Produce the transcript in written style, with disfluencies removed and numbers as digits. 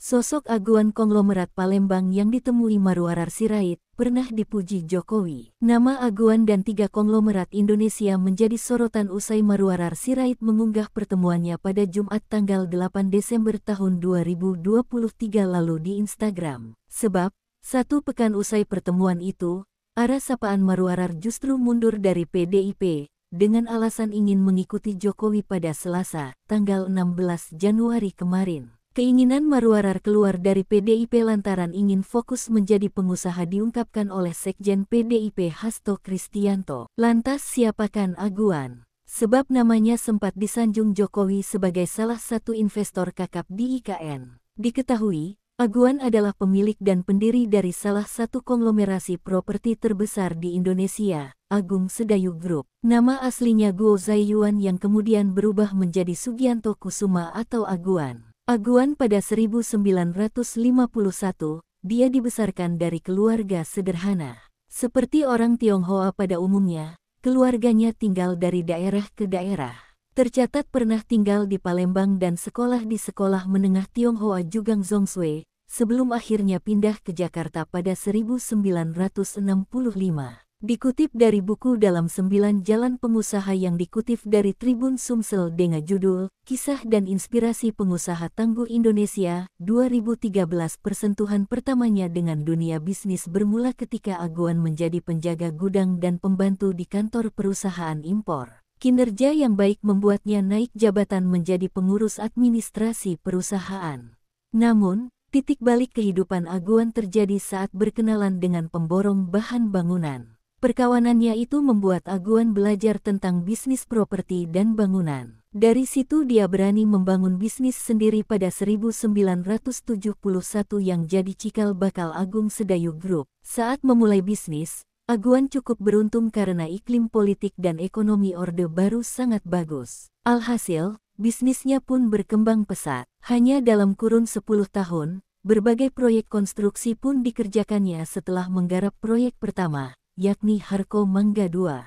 Sosok Aguan konglomerat Palembang yang ditemui Marwarar Sirait pernah dipuji Jokowi. Nama Aguan dan tiga konglomerat Indonesia menjadi sorotan usai Marwarar Sirait mengunggah pertemuannya pada Jumat tanggal 8 Desember tahun 2023 lalu di Instagram. Sebab, satu pekan usai pertemuan itu, arah sapaan Marwarar justru mundur dari PDIP, dengan alasan ingin mengikuti Jokowi pada Selasa, tanggal 16 Januari kemarin. Keinginan Marwarar keluar dari PDIP lantaran ingin fokus menjadi pengusaha diungkapkan oleh Sekjen PDIP Hasto Kristianto. Lantas siapakah Aguan? Sebab namanya sempat disanjung Jokowi sebagai salah satu investor kakap di IKN. Diketahui, Aguan adalah pemilik dan pendiri dari salah satu konglomerasi properti terbesar di Indonesia, Agung Sedayu Group. Nama aslinya Guo Zaiyuan yang kemudian berubah menjadi Sugianto Kusuma atau Aguan. Aguan pada 1951, dia dibesarkan dari keluarga sederhana. Seperti orang Tionghoa pada umumnya, keluarganya tinggal dari daerah ke daerah. Tercatat pernah tinggal di Palembang dan sekolah di Sekolah Menengah Tionghoa Jugang Zongsui, sebelum akhirnya pindah ke Jakarta pada 1965. Dikutip dari buku Dalam 9 Jalan Pengusaha yang dikutip dari Tribun Sumsel dengan judul Kisah dan Inspirasi Pengusaha Tangguh Indonesia, 2013 persentuhan pertamanya dengan dunia bisnis bermula ketika Aguan menjadi penjaga gudang dan pembantu di kantor perusahaan impor. Kinerja yang baik membuatnya naik jabatan menjadi pengurus administrasi perusahaan. Namun, titik balik kehidupan Aguan terjadi saat berkenalan dengan pemborong bahan bangunan. Perkawanannya itu membuat Aguan belajar tentang bisnis properti dan bangunan. Dari situ dia berani membangun bisnis sendiri pada 1971 yang jadi cikal bakal Agung Sedayu Group. Saat memulai bisnis, Aguan cukup beruntung karena iklim politik dan ekonomi Orde Baru sangat bagus. Alhasil, bisnisnya pun berkembang pesat. Hanya dalam kurun 10 tahun, berbagai proyek konstruksi pun dikerjakannya setelah menggarap proyek pertama, yakni Harko Mangga II.